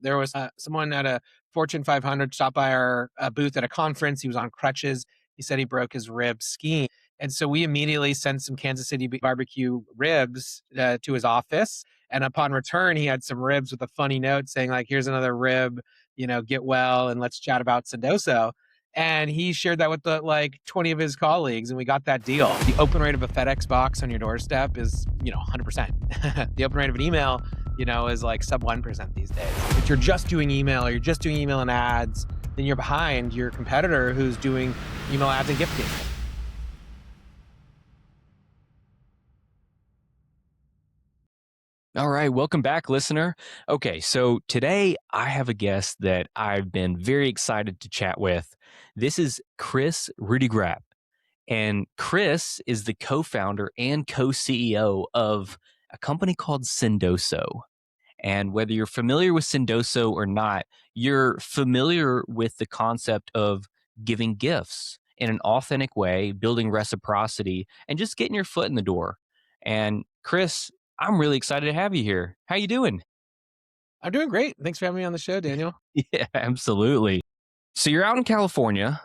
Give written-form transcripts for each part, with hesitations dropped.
There was someone at a Fortune 500 stopped by our booth at a conference. He was on crutches. He said he broke his rib skiing. And so we immediately sent some Kansas City barbecue ribs to his office. And upon return, he had some ribs with a funny note saying, like, here's another rib, get well and let's chat about Sendoso. And he shared that with like 20 of his colleagues, and we got that deal. The open rate of a FedEx box on your doorstep is, 100%. The open rate of an email, is like sub 1% these days. If you're just doing email or you're just doing email and ads, then you're behind your competitor who's doing email ads and gifting. All right, welcome back, listener. Okay, so today I have a guest that I've been very excited to chat with. This is Kris Rudeegraap. And Kris is the co-founder and co-CEO of a company called Sendoso. And whether you're familiar with Sendoso or not, you're familiar with the concept of giving gifts in an authentic way, building reciprocity, and just getting your foot in the door. And Kris, I'm really excited to have you here. How you doing? I'm doing great. Thanks for having me on the show, Daniel. Yeah, absolutely. So you're out in California,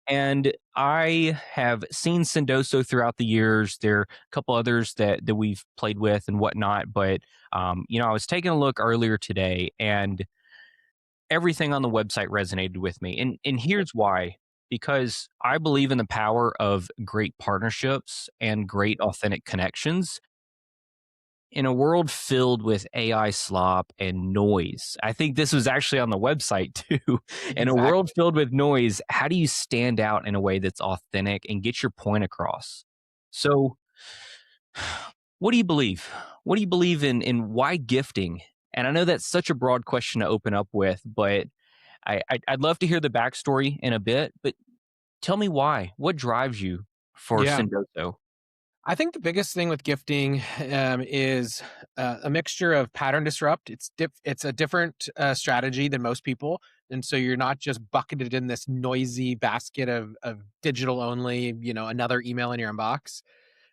and I have seen Sendoso throughout the years. There are a couple others that we've played with and whatnot, but I was taking a look earlier today, and everything on the website resonated with me. And here's why. Because I believe in the power of great partnerships and great authentic connections in a world filled with AI slop and noise. I think this was actually on the website too. In a world Exactly. filled with noise, how do you stand out in a way that's authentic and get your point across? So, what do you believe? What do you believe in why gifting? And I know that's such a broad question to open up with, but I'd love to hear the backstory in a bit. But tell me why. What drives you for Yeah. Sendoso? I think the biggest thing with gifting is a mixture of pattern disrupt. It's a different strategy than most people, and so you're not just bucketed in this noisy basket of digital only, another email in your inbox.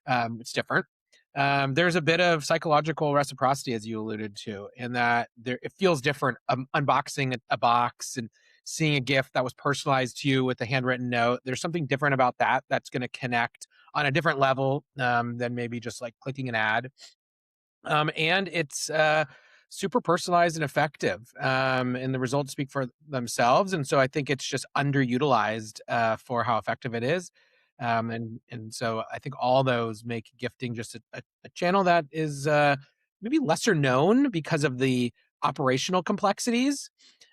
It's different. There's a bit of psychological reciprocity, as you alluded to, in that it feels different unboxing a box and seeing a gift that was personalized to you with a handwritten note. There's something different about that that's going to connect on a different level than maybe just like clicking an ad. And it's super personalized and effective, and the results speak for themselves. And so I think it's just underutilized for how effective it is. And so I think all those make gifting just a channel that is maybe lesser known because of the operational complexities,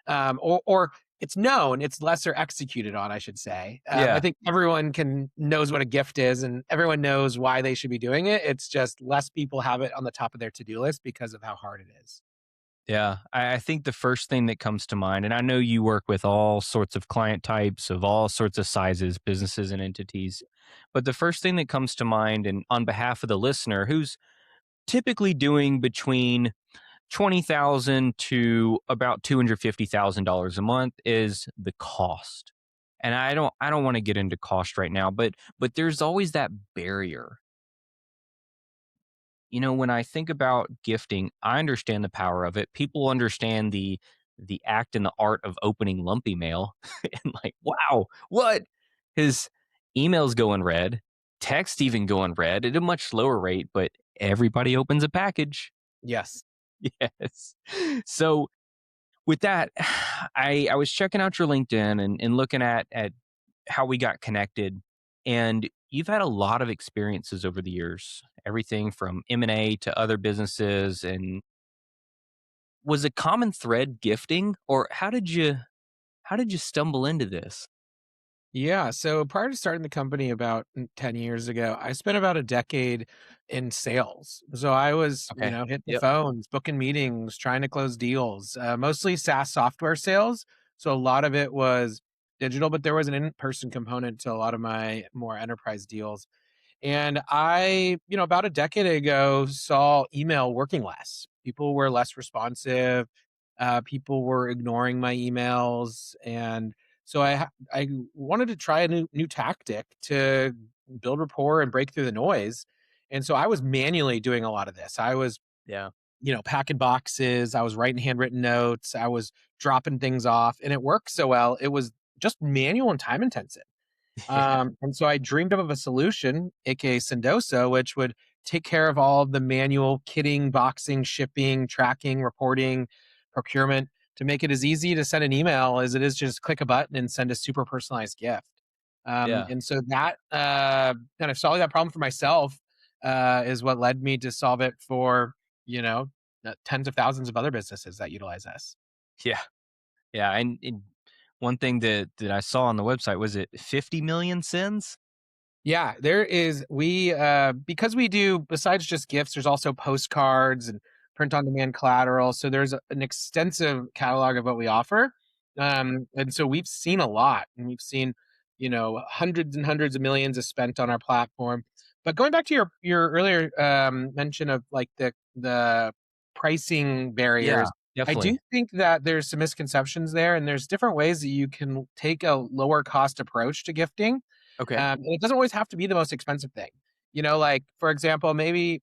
or it's known, it's lesser executed on, I should say. I Yeah. think everyone knows what a gift is, and everyone knows why they should be doing it. It's just less people have it on the top of their to-do list because of how hard it is. Yeah, I think the first thing that comes to mind, and I know you work with all sorts of client types of all sorts of sizes, businesses and entities, but the first thing that comes to mind, and on behalf of the listener, who's typically doing between 20,000 to about $250,000 a month, is the cost. And I don't want to get into cost right now, but there's always that barrier. When I think about gifting, I understand the power of it. People understand the act and the art of opening lumpy mail and like, wow, what? His emails go in red, text even go in red at a much slower rate, but everybody opens a package. Yes. Yes. So with that, I was checking out your LinkedIn and looking at how we got connected. And you've had a lot of experiences over the years, everything from M&A to other businesses. And was a common thread gifting, or how did you stumble into this? Yeah. So prior to starting the company about 10 years ago, I spent about a decade in sales. So I was, Okay. hitting the Yep. phones, booking meetings, trying to close deals, mostly SaaS software sales. So a lot of it was digital, but there was an in-person component to a lot of my more enterprise deals. And I, about a decade ago, saw email working less. People were less responsive. People were ignoring my emails, and so I wanted to try a new tactic to build rapport and break through the noise. And so I was manually doing a lot of this. I was Yeah. packing boxes. I was writing handwritten notes. I was dropping things off, and it worked so well. It was just manual and time intensive. Yeah. And so I dreamed up of a solution, aka Sendoso, which would take care of all of the manual kitting, boxing, shipping, tracking, reporting, procurement to make it as easy to send an email as it is just click a button and send a super personalized gift. Yeah. And so that kind of solving that problem for myself is what led me to solve it for, you know, tens of thousands of other businesses that utilize us. Yeah. Yeah. And one thing that I saw on the website was it 50 million sins? Yeah, there is because we do besides just gifts, there's also postcards and print on demand collateral. So there's an extensive catalog of what we offer. And so we've seen a lot and we've seen, hundreds and hundreds of millions is spent on our platform. But going back to your earlier mention of like the pricing Yeah, barriers, I do definitely. think that there's some misconceptions there, and there's different ways that you can take a lower cost approach to gifting, Okay. and it doesn't always have to be the most expensive thing. Like, for example, maybe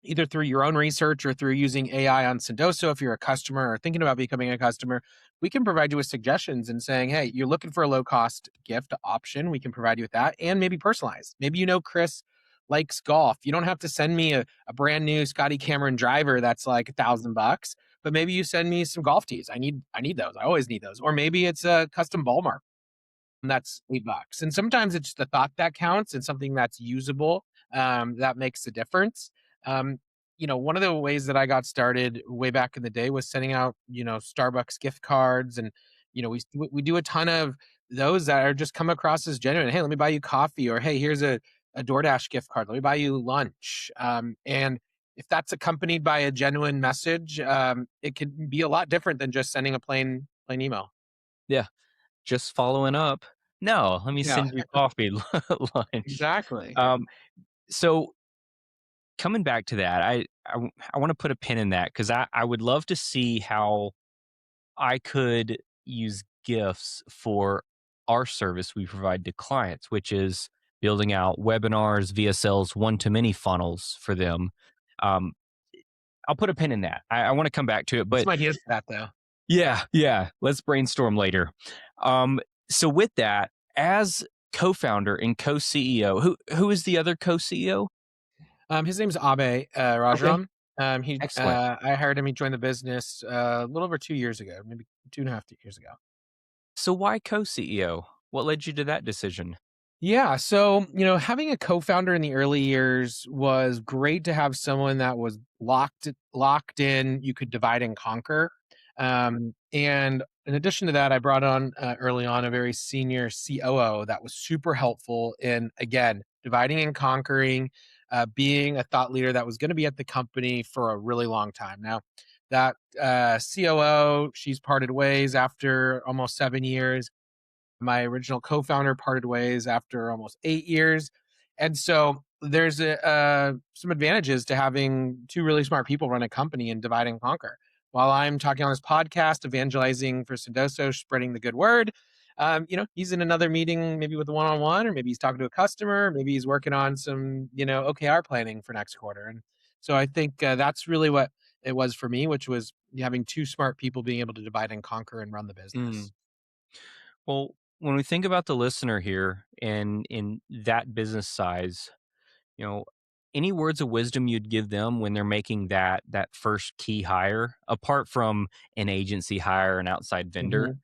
either through your own research or through using AI on Sendoso, if you're a customer or thinking about becoming a customer, we can provide you with suggestions and saying, hey, you're looking for a low cost gift option. We can provide you with that and maybe personalized. Maybe Chris likes golf. You don't have to send me a brand new Scotty Cameron driver that's like $1,000, but maybe you send me some golf tees. I need those. I always need those. Or maybe it's a custom ball mark and that's $8. And sometimes it's the thought that counts and something that's usable, that makes a difference. Um, one of the ways that I got started way back in the day was sending out, Starbucks gift cards, and we do a ton of those that are just come across as genuine. Hey, let me buy you coffee, or hey, here's a DoorDash gift card. Let me buy you lunch. And if that's accompanied by a genuine message, it can be a lot different than just sending a plain email. Yeah. Just following up. No, let me Yeah, send you coffee lunch. exactly. Um, so coming back to that, I want to put a pin in that because I would love to see how I could use gifts for our service we provide to clients, which is building out webinars, VSLs, one to many funnels for them. Um, I'll put a pin in that. I want to come back to it, Some but ideas for that though. yeah, yeah. Let's brainstorm later. Um, so with that, as co-founder and co-CEO, who is the other co-CEO? His name's Abe Okay, Rajram. excellent. I hired him. He joined the business a little over 2 years ago, maybe 2.5 years ago. So why co-CEO? What led you to that decision? Yeah. So, having a co-founder in the early years was great to have someone that was locked in. You could divide and conquer. And in addition to that, I brought on early on a very senior COO that was super helpful in, again, dividing and conquering, being a thought leader that was going to be at the company for a really long time. Now, that COO, she's parted ways after almost 7 years. My original co-founder parted ways after almost 8 years, and so there's some advantages to having two really smart people run a company and divide and conquer. While I'm talking on this podcast, evangelizing for Sendoso, spreading the good word, he's in another meeting, maybe with a one-on-one, or maybe he's talking to a customer, maybe he's working on some, OKR planning for next quarter. And so I think that's really what it was for me, which was having two smart people being able to divide and conquer and run the Mm. business. Well, when we think about the listener here and in that business size, you know, any words of wisdom you'd give them when they're making that first key hire, apart from an agency hire, an outside vendor,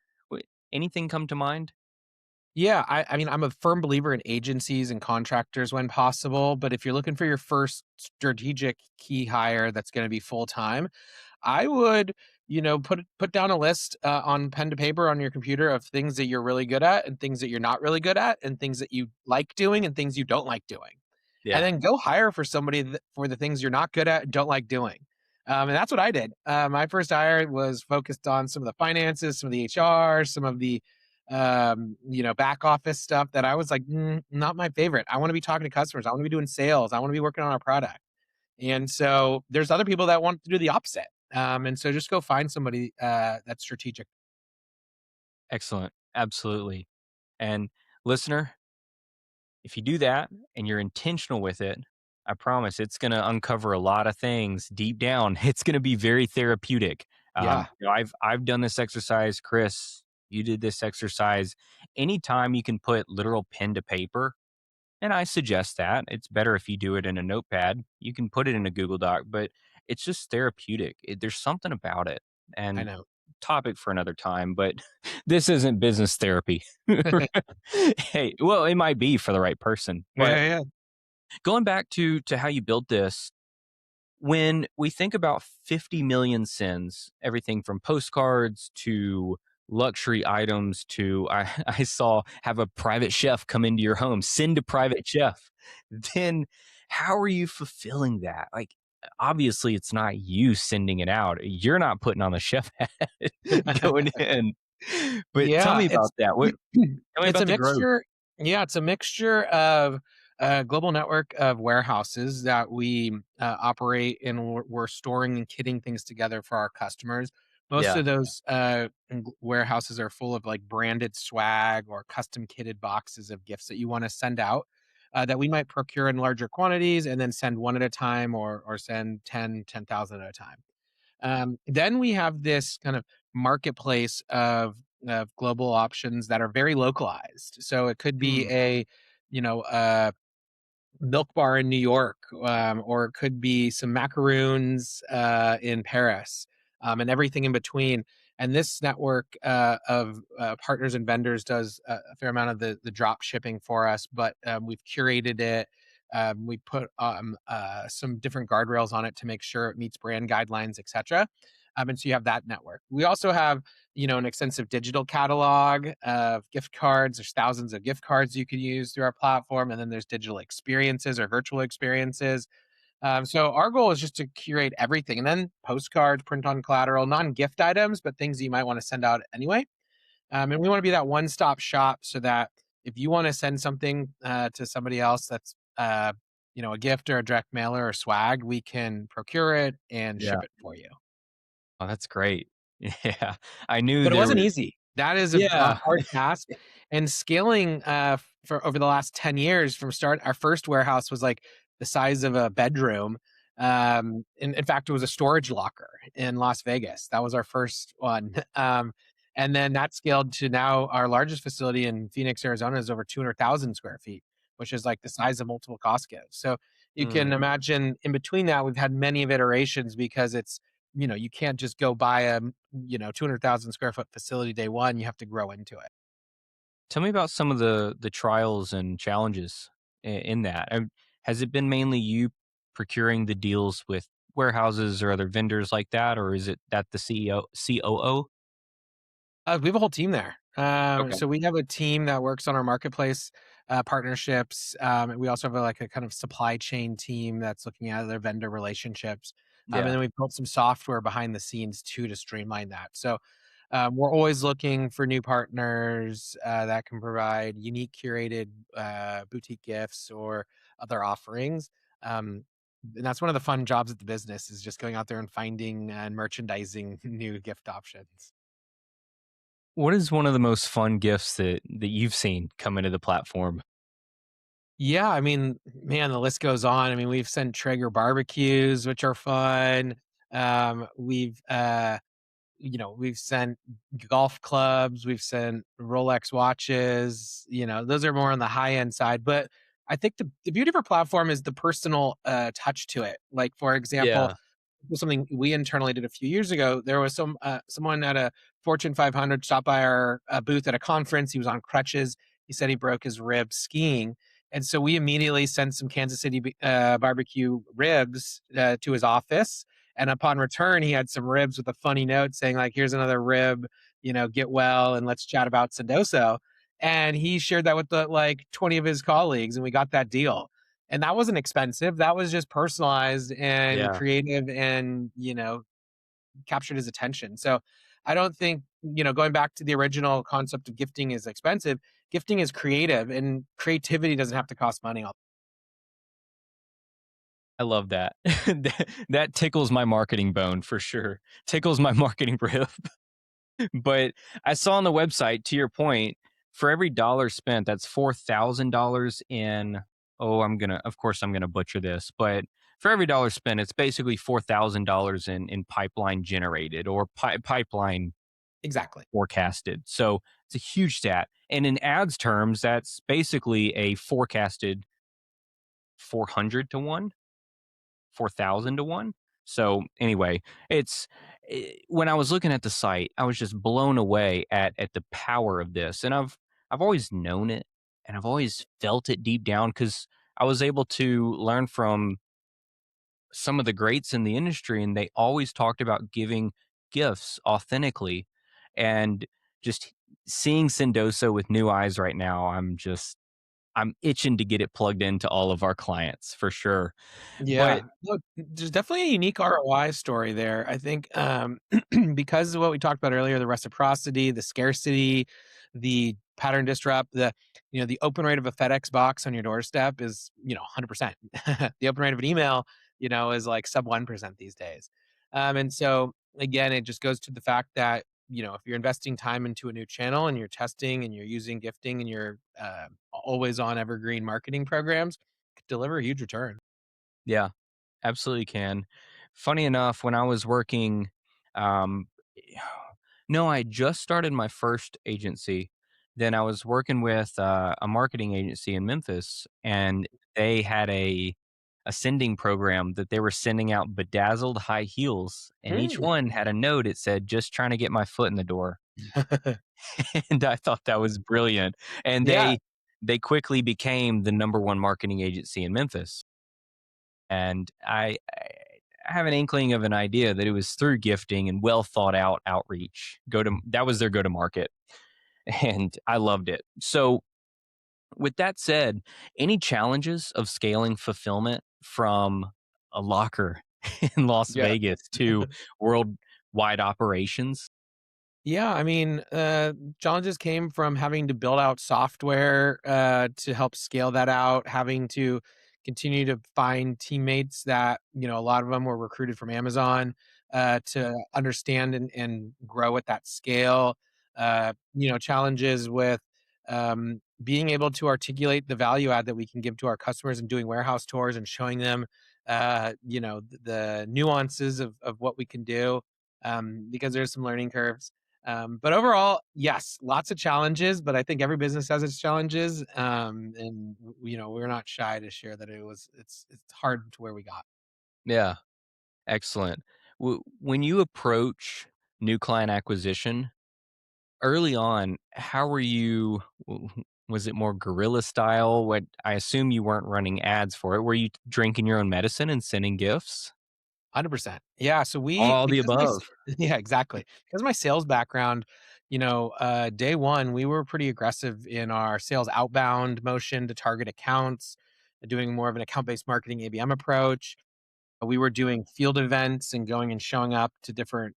anything come to mind? Yeah, I mean, I'm a firm believer in agencies and contractors when possible, but if you're looking for your first strategic key hire that's going to be full time, I would, put down a list on pen to paper on your computer of things that you're really good at and things that you're not really good at and things that you like doing and things you don't like doing. And Yeah. then go hire for somebody for the things you're not good at and don't like doing. And that's what I did. My first hire was focused on some of the finances, some of the HR, some of the back office stuff that I was like, not my favorite. I want to be talking to customers. I want to be doing sales. I want to be working on our product. And so there's other people that want to do the opposite. And so just go find somebody that's strategic. Excellent. Absolutely. And listener, if you do that and you're intentional with it, I promise it's going to uncover a lot of things deep down. It's going to be very therapeutic. Yeah, I've done this exercise, Chris. You did this exercise. Anytime you can put literal pen to paper, and I suggest that it's better if you do it in a notepad. You can put it in a Google Doc, but it's just therapeutic. There's something about it. I And know. topic for another time, but this isn't business therapy. Hey, well, it might be for the right person, but Yeah, yeah. going back to how you built this, when we think about 50 million sins, everything from postcards to luxury items to I saw have a private chef come into your home, send a private chef. Then how are you fulfilling that? Like obviously it's not you sending it out. You're not putting on the chef hat going in. But tell Yeah, me about that. What tell me it's about a the growth. mixture. Yeah, it's a mixture of a global network of warehouses that we operate, and we're storing and kitting things together for our customers. Most Yeah. of those warehouses are full of like branded swag or custom kitted boxes of gifts that you want to send out. That we might procure in larger quantities and then send one at a time, or send 10,000 at a time. Then we have this kind of marketplace of global options that are very localized. So it could be Hmm. a, Milk Bar in New York, or it could be some macaroons in Paris, and everything in between. And this network of partners and vendors does a fair amount of the drop shipping for us, but we've curated it. We put some different guardrails on it to make sure it meets brand guidelines, etc. And so you have that network. We also have, an extensive digital catalog of gift cards. There's thousands of gift cards you could use through our platform, and then there's digital experiences or virtual experiences. So our goal is just to curate everything, and then postcards, print on collateral, non-gift items, but things you might want to send out anyway. And we want to be that one-stop shop so that if you want to send something to somebody else that's a gift or a direct mailer or swag, we can procure it and Yeah. ship it for you. Oh, that's great. Yeah. I knew But it there wasn't was. easy. That is a Yeah. hard task, and scaling, for over the last 10 years from start our first warehouse was, like, the size of a bedroom, in fact, it was a storage locker in Las Vegas. That was our first one, and then that scaled to now our largest facility in Phoenix, Arizona is over 200,000 square feet, which is, like, the size of multiple Costcos. So, you can Mm. imagine in between that, we've had many of iterations because it's you can't just go buy a 200,000 square foot facility day one. You have to grow into it. Tell me about some of the trials and challenges in that. Has it been mainly you procuring the deals with warehouses or other vendors like that, or is it that the CEO COO? We have a whole team there. Okay. So we have a team that works on our marketplace partnerships. We also have like a kind of supply chain team that's looking at their vendor relationships. And Yeah. then we've built some software behind the scenes too to streamline that. So we're always looking for new partners that can provide unique curated boutique gifts or other offerings. Um, and that's one of the fun jobs at the business is just going out there and finding and merchandising new gift options. What is one of the most fun gifts that you've seen come into the platform? Yeah, I mean, man, the list goes on. I mean, we've sent Traeger barbecues, which are fun. We've sent golf clubs, we've sent Rolex watches. Those are more on the high end side. But I think the beauty of our platform is the personal touch to it. Like, for example, Yeah. was something we internally did a few years ago. There was someone at a Fortune 500 stopped by our booth at a conference. He was on crutches. He said he broke his rib skiing, and so we immediately sent some Kansas City barbecue ribs to his office. And upon return, he had some ribs with a funny note saying, like, "Here's another rib. Get well and let's chat about Sendoso." And he shared that with the like 20 of his colleagues, and we got that deal. And that wasn't expensive. That was just personalized and Yeah. creative and, captured his attention. So I don't think, going back to the original concept of gifting is expensive. Gifting is creative, and creativity doesn't have to cost money. I love that. That tickles my marketing bone for sure. Tickles my marketing rib. But I saw on the website, to your point, for every dollar spent, that's $4,000 in of course, I'm gonna butcher this, but for every dollar spent, it's basically $4,000 in pipeline generated or pipeline Exactly. forecasted. So it's a huge stat. And in ads terms, that's basically a forecasted 400 to 1, 4,000 to 1. So anyway, when I was looking at the site, I was just blown away at the power of this. And I've always known it and I've always felt it deep down because I was able to learn from some of the greats in the industry, and they always talked about giving gifts authentically. And just seeing Sendoso with new eyes right now, I'm itching to get it plugged into all of our clients for sure. But Yeah. Look, there's definitely a unique ROI story there. I think, because of what we talked about earlier, the reciprocity, the scarcity, the pattern disrupt, the open rate of a FedEx box on your doorstep is, 100%. The open rate of an email, is like sub 1% these days. And so again, it just goes to the fact that, if you're investing time into a new channel and you're testing and you're using gifting and you're always on evergreen marketing programs, could deliver a huge return. yeah, absolutely can. Funny enough, when I was working, um, no, I just started my first agency. Then I was working with a marketing agency in Memphis, and they had a sending program that they were sending out bedazzled high heels, and each Mm. one had a note. It said, "Just trying to get my foot in the door," and I thought that was brilliant. And Yeah, they quickly became the number one marketing agency in Memphis. And I have an inkling of an idea that it was through gifting and well thought out outreach. That was their go to market, and I loved it. So, with that said, any challenges of scaling fulfillment from a locker in Las yeah. Vegas to worldwide operations? Yeah, I mean, challenges came from having to build out software, to help scale that out, having to continue to find teammates that, a lot of them were recruited from Amazon, to understand and grow at that scale. Challenges with, being able to articulate the value add that we can give to our customers and doing warehouse tours and showing them, the nuances of what we can do, because there's some learning curves. But overall, yes, lots of challenges, but I think every business has its challenges. And we're not shy to share that it's hard to where we got. Yeah, excellent. When you approach new client acquisition, early on, how were you was it more guerrilla style? What I assume you weren't running ads for it. Were you drinking your own medicine and sending gifts? 100%. Yeah. So we All the because my above. yeah, exactly. Because my sales background, day one, we were pretty aggressive in our sales outbound motion to target accounts, doing more of an account-based marketing ABM approach. We were doing field events and going and showing up to different,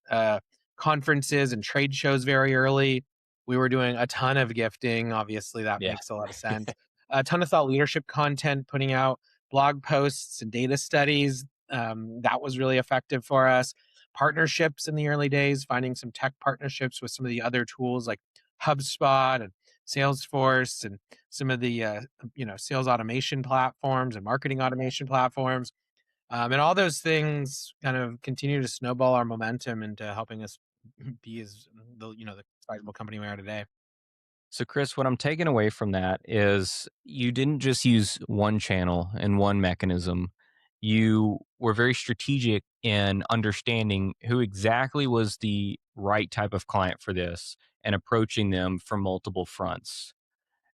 conferences and trade shows very early. We were doing a ton of gifting, obviously, that Yeah. makes a lot of sense. A ton of thought leadership content, putting out blog posts and data studies, that was really effective for us. Partnerships in the early days, finding some tech partnerships with some of the other tools like HubSpot and Salesforce and some of the, sales automation platforms and marketing automation platforms. And all those things kind of continue to snowball our momentum into helping us be the sizable company we are today. So, Chris, what I'm taking away from that is you didn't just use one channel and one mechanism. You were very strategic in understanding who exactly was the right type of client for this and approaching them from multiple fronts.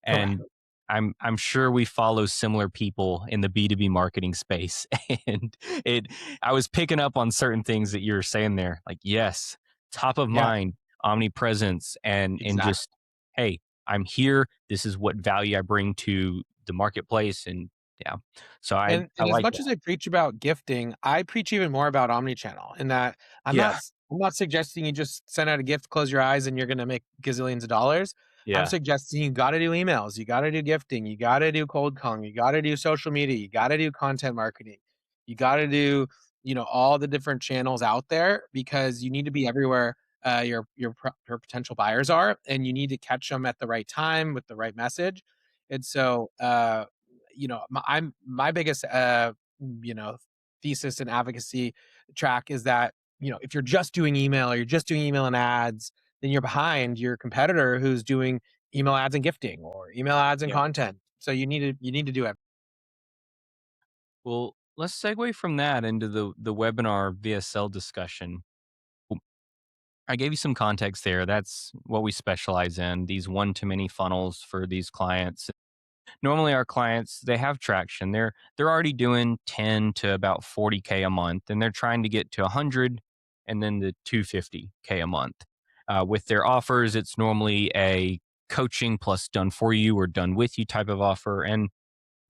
Correct. And I'm sure we follow similar people in the B2B marketing space. And it I was picking up on certain things that you were saying there. Like, yes, top of Yeah, mind, omnipresence, and exactly. just, hey, I'm here. This is what value I bring to the marketplace. And yeah. So I And as like much that. as I preach about gifting, I preach even more about omnichannel in that Yeah. I'm not suggesting you just send out a gift, close your eyes, and you're gonna make gazillions of dollars. I'm Yeah. suggesting you gotta do emails, you gotta do gifting, you gotta do cold calling, you gotta do social media, you gotta do content marketing, you gotta do, all the different channels out there because you need to be everywhere, your potential buyers are, and you need to catch them at the right time with the right message. And so, my biggest you know thesis and advocacy track is that if you're just doing email or you're just doing email and ads, then you're behind your competitor who's doing email ads and gifting or email ads and Yeah. content. So you need to do it. Well, let's segue from that into the webinar VSL discussion. W- I gave you some context there. That's what we specialize in, these one to many funnels for these clients. Normally our clients, they have traction. They're already doing 10 to about 40K a month, and they're trying to get to 100 and then the 250K a month. With their offers, it's normally a coaching plus done for you or done with you type of offer, and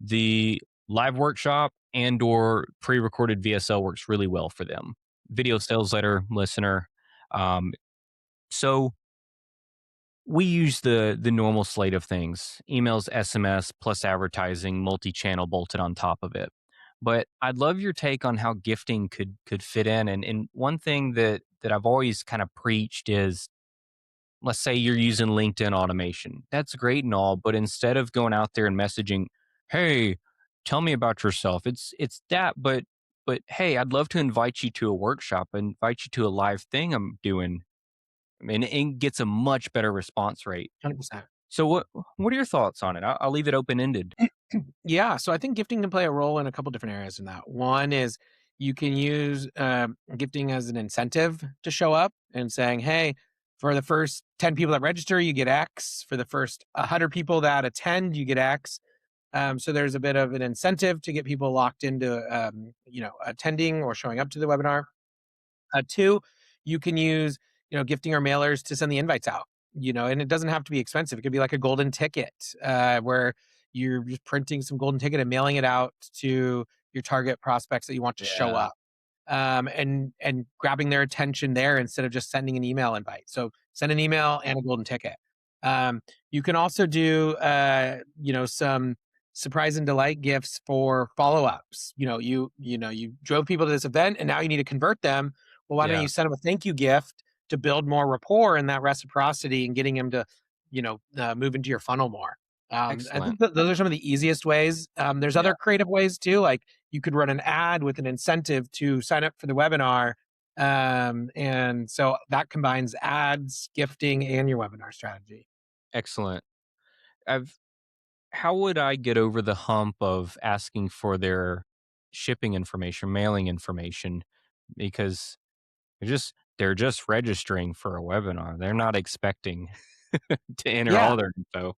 the live workshop and or pre-recorded VSL works really well for them. Video sales letter, listener. Um, so we use the normal slate of things: emails, SMS, plus advertising, multi-channel bolted on top of it. But I'd love your take on how gifting could fit in. And one thing that I've always kind of preached is, let's say you're using LinkedIn automation. That's great and all, but instead of going out there and messaging, "Hey, tell me about yourself," it's that, but hey, I'd love to invite you to a workshop, invite you to a live thing I'm doing. I mean, it gets a much better response rate. 100%. So what are your thoughts on it? I'll leave it open ended. Yeah, so I think gifting can play a role in a couple different areas in that. One is you can use gifting as an incentive to show up and saying, hey, for the first 10 people that register, you get X. For the first 100 people that attend, you get X. So there's a bit of an incentive to get people locked into, attending or showing up to the webinar. Two, you can use, gifting or mailers to send the invites out, and it doesn't have to be expensive. It could be like a golden ticket, where you're just printing some golden ticket and mailing it out to your target prospects that you want to show Yeah, up, and grabbing their attention there instead of just sending an email invite. So send an email and a golden ticket. You can also do, some surprise and delight gifts for follow-ups. You drove people to this event and now you need to convert them. Well, why don't yeah, you send them a thank you gift to build more rapport and that reciprocity and getting them to, move into your funnel more. I excellent. think those are some of the easiest ways. There's Yeah, other creative ways too, like you could run an ad with an incentive to sign up for the webinar. And so that combines ads, gifting, and your webinar strategy. excellent. I've How would I get over the hump of asking for their shipping information, mailing information, because they're just registering for a webinar. They're not expecting to enter Yeah. all their info.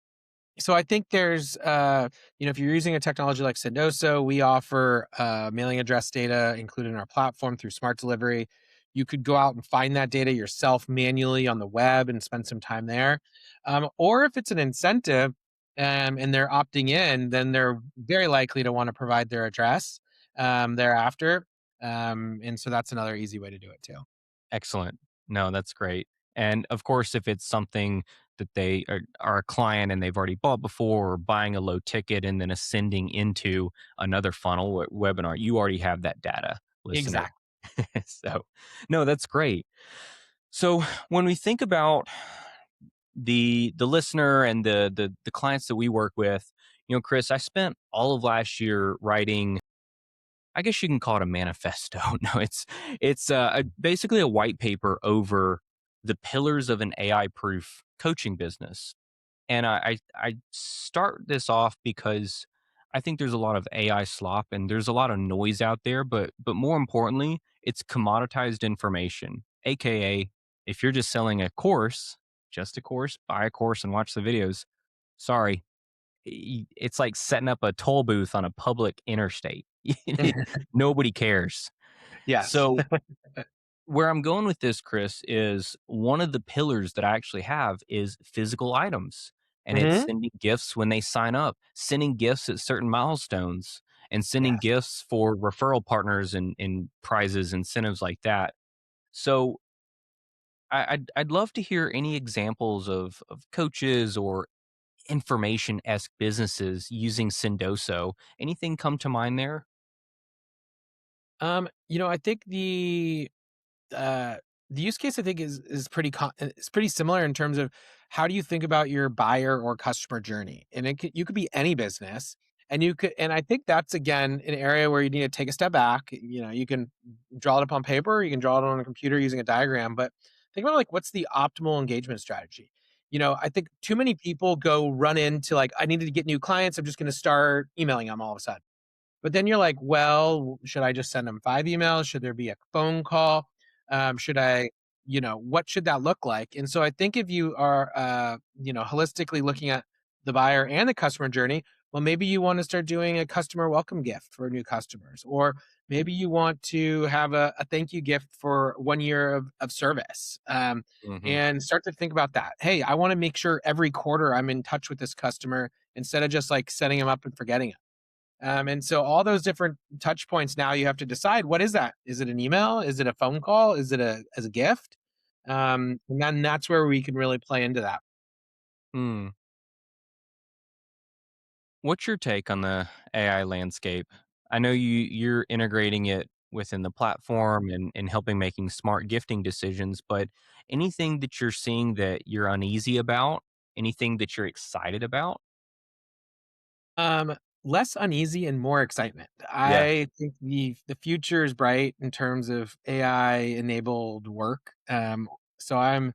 So I think there's, if you're using a technology like Sendoso, we offer mailing address data included in our platform through smart delivery. You could go out and find that data yourself manually on the web and spend some time there. Or if it's an incentive, and they're opting in, then they're very likely to want to provide their address thereafter. And so that's another easy way to do it too. Excellent. No, that's great. And of course, if it's something that they are a client and they've already bought before, or buying a low ticket and then ascending into another funnel webinar, you already have that data, listener. Exactly. So, no, that's great. So when we think about the listener and the clients that we work with, Kris, I spent all of last year writing, I guess you can call it a manifesto. No, it's basically a white paper over the pillars of an AI proof coaching business. And I start this off because I think there's a lot of AI slop and there's a lot of noise out there, but more importantly, it's commoditized information. AKA, if you're just selling a course, just a course, buy a course and watch the videos. Sorry, it's like setting up a toll booth on a public interstate. Nobody cares. Yes. So where I'm going with this, Kris, is one of the pillars that I actually have is physical items. And it's Hmm. sending gifts when they sign up, sending gifts at certain milestones, and sending Yes. gifts for referral partners and prizes, incentives like that. So I'd love to hear any examples of coaches or information esque businesses using Sendoso. Anything come to mind there? I think uh, the use case I think is pretty similar in terms of how do you think about your buyer or customer journey, and you could be any business, And you could, and I think that's again an area where you need to take a step back. You can draw it up on paper, you can draw it on a computer using a diagram, but think about like what's the optimal engagement strategy. I think too many people go run into like, I needed to get new clients. I'm just going to start emailing them all of a sudden. But then you're like, well, should I just send them 5 emails? Should there be a phone call? Should I, what should that look like? And so I think if you are, holistically looking at the buyer and the customer journey, well, maybe you want to start doing a customer welcome gift for new customers, or maybe you want to have a thank you gift for 1 year of service. Hmm. And start to think about that. Hey, I want to make sure every quarter I'm in touch with this customer instead of just like setting them up and forgetting it. And so all those different touch points, now you have to decide, what is that? Is it an email? Is it a phone call? Is it as a gift? And then that's where we can really play into that. Hmm. What's your take on the AI landscape? I know you're integrating it within the platform and helping making smart gifting decisions, but anything that you're seeing that you're uneasy about, anything that you're excited about? Um, Less uneasy and more excitement. Yeah, I think the future is bright in terms of AI enabled work. So I'm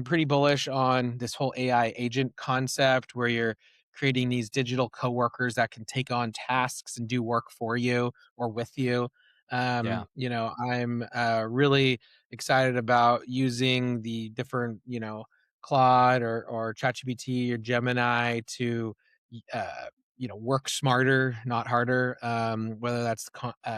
pretty bullish on this whole AI agent concept where you're creating these digital coworkers that can take on tasks and do work for you or with you. yeah. I'm really excited about using the different, Claude or ChatGPT or Gemini to uh, work smarter, not harder. Whether that's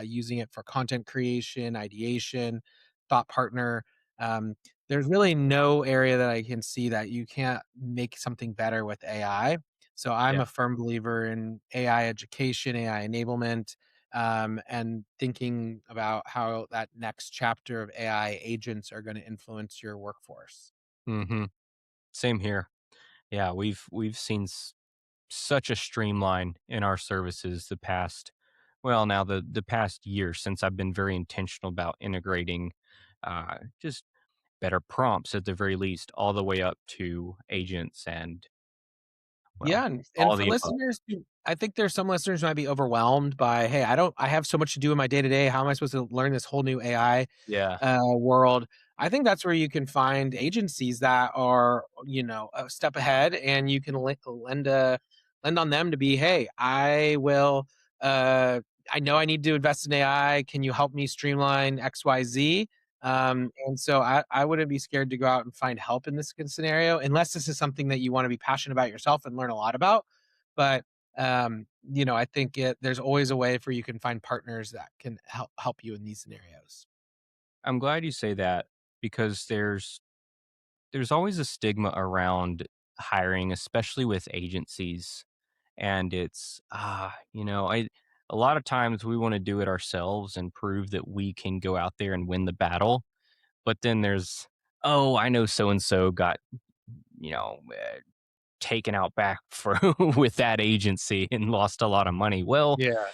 using it for content creation, ideation, thought partner. Um, there's really no area that I can see that you can't make something better with AI. So I'm Yeah. a firm believer in AI education, AI enablement, and thinking about how that next chapter of AI agents are going to influence your workforce. Hmm. Same here. Yeah, we've seen such a streamline in our services the past, well, now the past year since I've been very intentional about integrating just better prompts at the very least, all the way up to agents and, well, Yeah, and all for the above. listeners who, I think there's some listeners who might be overwhelmed by, "Hey, I have so much to do in my day to day. How am I supposed to learn this whole new AI Yeah. world?" I think that's where you can find agencies that are, a step ahead, and you can lend on them to be, "Hey, I know I need to invest in AI. Can you help me streamline XYZ?" And so I wouldn't be scared to go out and find help in this scenario, unless this is something that you want to be passionate about yourself and learn a lot about. But I think there's always a way for you can find partners that can help you in these scenarios. I'm glad you say that because there's always a stigma around hiring, especially with agencies. And it's, I a lot of times we want to do it ourselves and prove that we can go out there and win the battle. But then there's, oh, I know so and so got, you know, uh, taken out back for with that agency and lost a lot of money. Well, Yeah.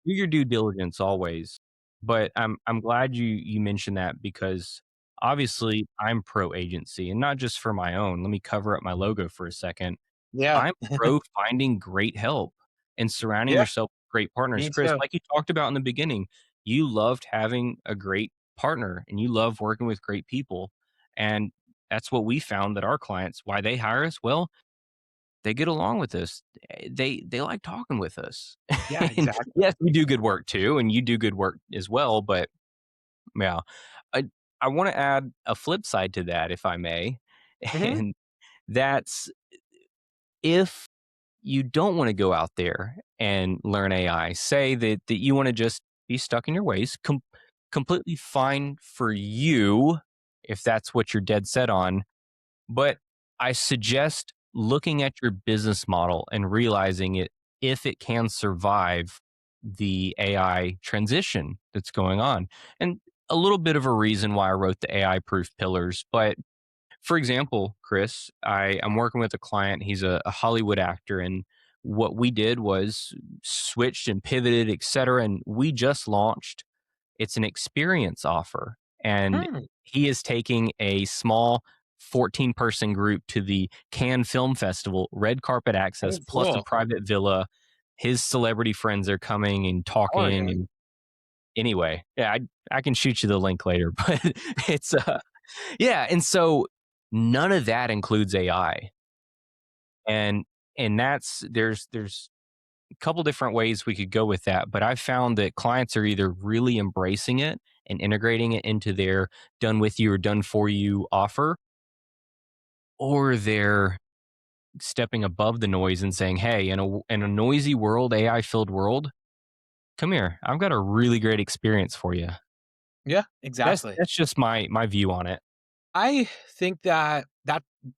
do your due diligence always. But I'm glad you mentioned that because obviously I'm pro agency and not just for my own. Let me cover up my logo for a second. Yeah. I'm pro finding great help and surrounding Yeah. yourself with great partners. Me Chris, too. like you talked about in the beginning, you loved having a great partner and you love working with great people. And that's what we found that our clients, why they hire us, well, they get along with us. They like talking with us. Yeah, And exactly. yes, we do good work too, and you do good work as well. But yeah, I I want to add a flip side to that, if I may, Hmm. and that's if you don't want to go out there and learn AI, say that you want to just be stuck in your ways, completely fine for you if that's what you're dead set on. But I suggest looking at your business model and realizing it if it can survive the AI transition that's going on. And a little bit of a reason why I wrote the AI proof pillars. But for example, Chris, I'm working with a client. He's a Hollywood actor. And what we did was switched and pivoted, et cetera. And we just launched, it's an experience offer, and Hmm. he is taking a small 14-person group to the Cannes Film Festival, red carpet access Oh, plus a cool. private villa. his celebrity friends are coming and I wanna talking. go. And anyway, yeah, I can shoot you the link later, but it's yeah. And so none of that includes AI. And that's there's a couple different ways we could go with that, but I've found that clients are either really embracing it and integrating it into their done with you or done for you offer, or they're stepping above the noise and saying, "Hey, in a noisy world, AI filled world, come here. I've got a really great experience for you." Yeah, exactly. That's just my view on it. I think that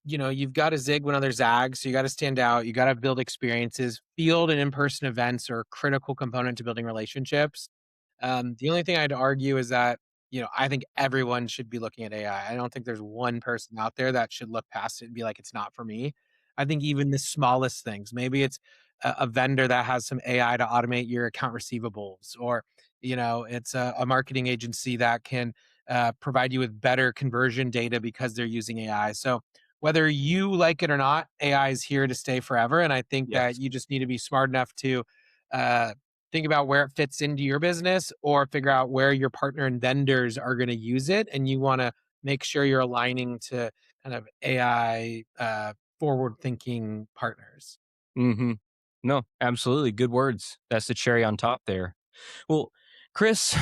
you've got to zig when others zag, so you got to stand out. You got to build experiences. Field and in-person events are a critical component to building relationships. The only thing I'd argue is that I think everyone should be looking at AI. I don't think there's one person out there that should look past it and be like, it's not for me. I think even the smallest things, maybe it's a vendor that has some AI to automate your account receivables, or it's a marketing agency that can provide you with better conversion data because they're using AI. So whether you like it or not, AI is here to stay forever. And I think that Yes. you just need to be smart enough to uh, think about where it fits into your business, or figure out where your partner and vendors are going to use it. And you want to make sure you're aligning to kind of AI forward thinking partners. Hmm. No, absolutely. Good words. That's the cherry on top there. Well, Chris,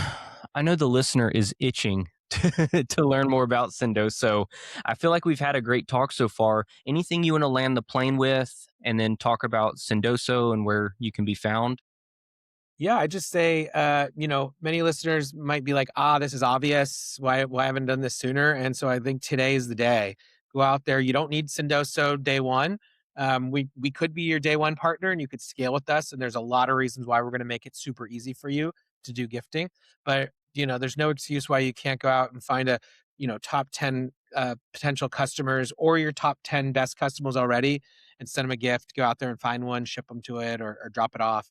I know the listener is itching to learn more about Sendoso. I feel like we've had a great talk so far. Anything you want to land the plane with and then talk about Sendoso and where you can be found? Yeah, I just say, many listeners might be like, "Ah, this is obvious. Why haven't I done this sooner?" And so I think today is the day. Go out there. You don't need Sendoso day one. We could be your day one partner, and you could scale with us. And there's a lot of reasons why we're going to make it super easy for you to do gifting. But there's no excuse why you can't go out and find a top 10 potential customers, or your top 10 best customers already, and send them a gift. Go out there and find one, ship them to it, or drop it off.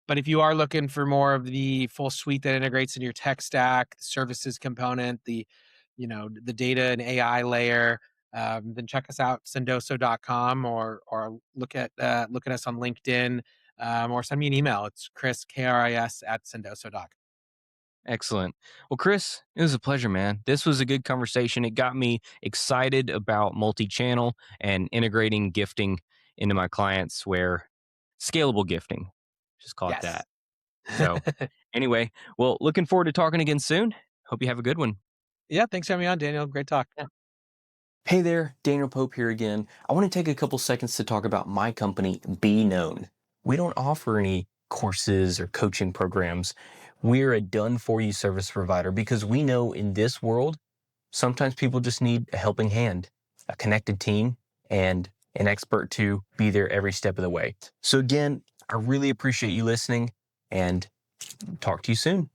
But if you are looking for more of the full suite that integrates in your tech stack, services component, the data and AI layer, then check us out, sendoso.com, or look at us on LinkedIn, or send me an email. It's Chris, Kris at sendoso.com. Excellent. Well, Chris, it was a pleasure, man. This was a good conversation. It got me excited about multi channel and integrating gifting into my clients where scalable gifting, just call it Yes. that. So, anyway, well, looking forward to talking again soon. Hope you have a good one. Yeah. Thanks for having me on, Daniel. Great talk. Yeah. Hey there, Daniel Pope here again. I want to take a couple seconds to talk about my company, Be Known. We don't offer any courses or coaching programs. We're a done for you service provider because we know in this world, sometimes people just need a helping hand, a connected team, and an expert to be there every step of the way. So, again, I really appreciate you listening and talk to you soon.